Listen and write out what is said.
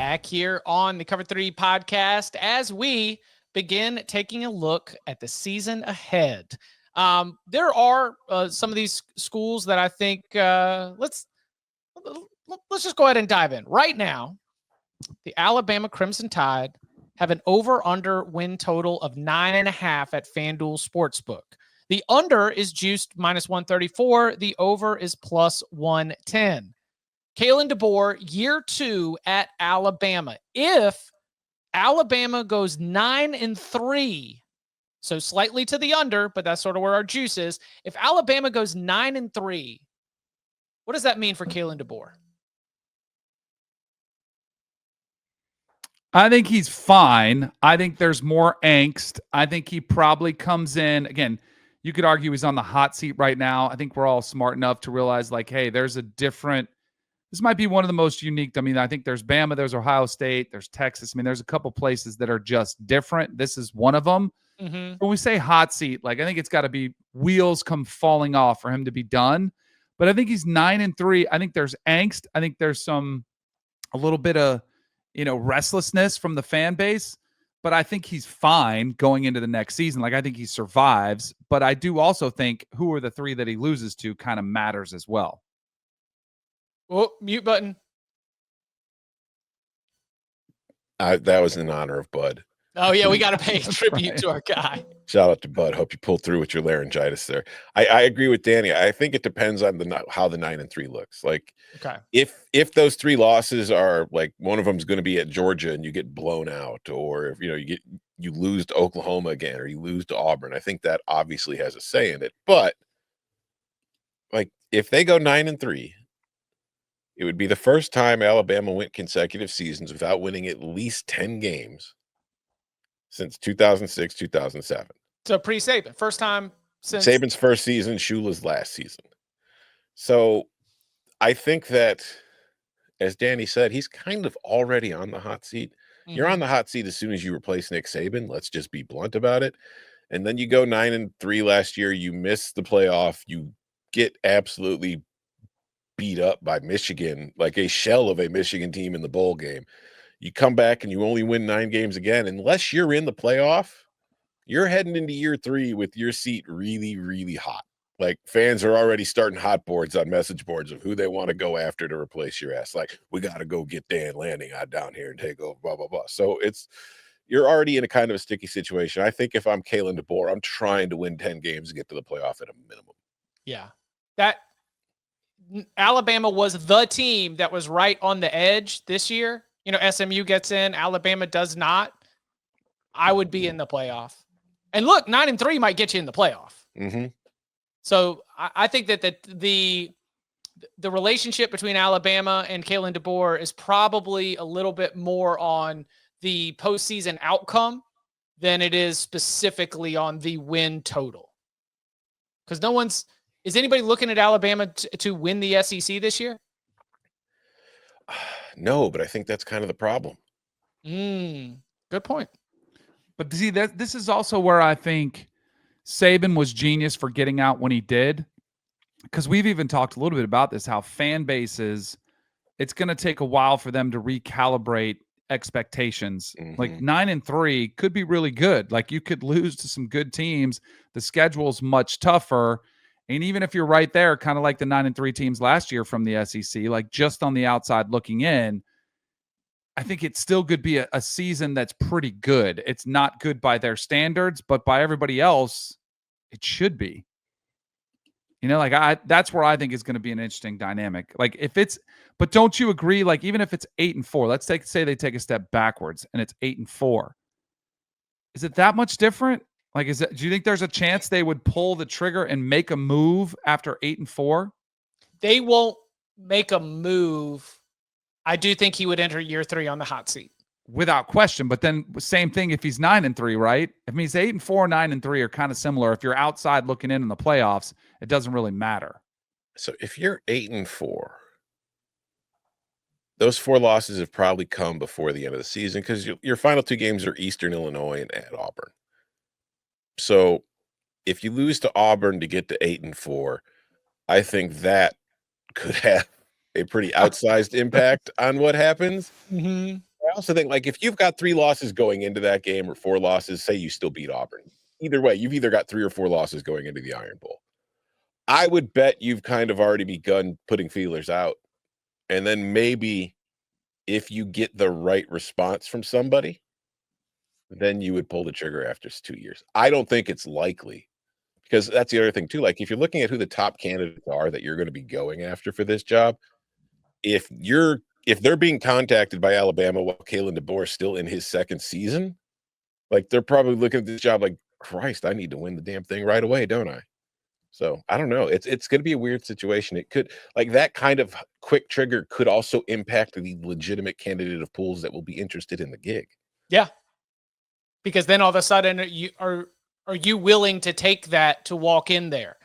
back here on the Cover 3 podcast as we begin taking a look at the season ahead. There are some of these schools that I think let's just go ahead and dive in. Right now, the Alabama Crimson Tide have an over-under win total of 9.5 at FanDuel Sportsbook. The under is juiced -134. The over is +110. Kalen Deboer, year 2 at Alabama. If Alabama goes 9-3, so slightly to the under, but that's sort of where our juice is. If Alabama goes 9-3, what does that mean for Kalen Deboer? I think he's fine. I think there's more angst. I think he probably comes in. Again, you could argue he's on the hot seat right now. I think we're all smart enough to realize, like, hey, there's a different – this might be one of the most unique. I mean, I think there's Bama, there's Ohio State, there's Texas. I mean, there's a couple places that are just different. This is one of them. Mm-hmm. When we say hot seat, like, I think it's got to be wheels come falling off for him to be done. But I think he's 9-3. I think there's angst. I think there's a little bit of – restlessness from the fan base, but I think he's fine going into the next season. Like, I think he survives, but I do also think who are the 3 that he loses to kind of matters as well. Oh, mute button. That was in honor of Bud. Oh, yeah, we got to pay tribute to our guy. Shout out to Bud. Hope you pulled through with your laryngitis there. I agree with Danny. I think it depends on how the 9-3 looks. Like, okay, if those 3 losses are like one of them's going to be at Georgia and you get blown out, or if you lose to Oklahoma again, or you lose to Auburn, I think that obviously has a say in it. But like, if they go 9-3, it would be the first time Alabama went consecutive seasons without winning at least 10 games since 2006, 2007. So pre-Saban. First time since Saban's first season, Shula's last season. So I think that, as Danny said, he's kind of already on the hot seat. Mm-hmm. You're on the hot seat as soon as you replace Nick Saban. Let's just be blunt about it. And then you go 9-3 last year. You miss the playoff. You get absolutely beat up by Michigan, like a shell of a Michigan team in the bowl game. You come back and you only win 9 games again. Unless you're in the playoff, you're heading into year 3 with your seat really, really hot. Like, fans are already starting hot boards on message boards of who they want to go after to replace your ass. Like, we got to go get Dan Lanning out down here and take over, blah, blah, blah. So you're already in a kind of a sticky situation. I think if I'm Kalen Deboer, I'm trying to win 10 games to get to the playoff at a minimum. Yeah. That Alabama was the team that was right on the edge this year. SMU gets in, Alabama does not. I would be in the playoff. And look, 9-3 might get you in the playoff. Mm-hmm. So I think that the relationship between Alabama and Kalen Deboer is probably a little bit more on the postseason outcome than it is specifically on the win total. Because is anybody looking at Alabama to win the SEC this year? No, but I think that's kind of the problem. Good point. But see, this is also where I think Saban was genius for getting out when he did, because we've even talked a little bit about this, how fan bases, it's going to take a while for them to recalibrate expectations. Mm-hmm. Like 9-3 could be really good. Like, you could lose to some good teams. The schedule's much tougher. And even if you're right there, kind of like the 9-3 teams last year from the SEC, like just on the outside looking in, I think it still could be a season that's pretty good. It's not good by their standards, but by everybody else, it should be. That's where I think is going to be an interesting dynamic. Like, but don't you agree? Like, even if it's 8-4, let's say they take a step backwards and it's 8-4. Is it that much different? Like, do you think there's a chance they would pull the trigger and make a move after 8-4? They won't make a move. I do think he would enter year 3 on the hot seat. Without question. But then same thing if he's 9-3, right? If he's 8-4, 9-3 are kind of similar. If you're outside looking in the playoffs, it doesn't really matter. So if you're 8-4, those 4 losses have probably come before the end of the season, because your final 2 games are Eastern Illinois and at Auburn. So if you lose to Auburn to get to 8-4, I think that could have a pretty outsized impact on what happens. Mm-hmm. also think, like, if you've got 3 losses going into that game or 4 losses, say you still beat Auburn. Either way, you've either got 3 or 4 losses going into the Iron Bowl. I would bet you've kind of already begun putting feelers out. And then maybe if you get the right response from somebody, then you would pull the trigger after 2 years. I don't think it's likely, because that's the other thing too. Like, if you're looking at who the top candidates are that you're going to be going after for this job, if they're being contacted by Alabama while Kalen Deboer is still in his second season, like, they're probably looking at this job like, Christ, I need to win the damn thing right away, don't I? So I don't know. It's going to be a weird situation. It could, like, that kind of quick trigger could also impact the legitimate candidate of pools that will be interested in the gig. Yeah. Because then all of a sudden are you willing to take that to walk in there?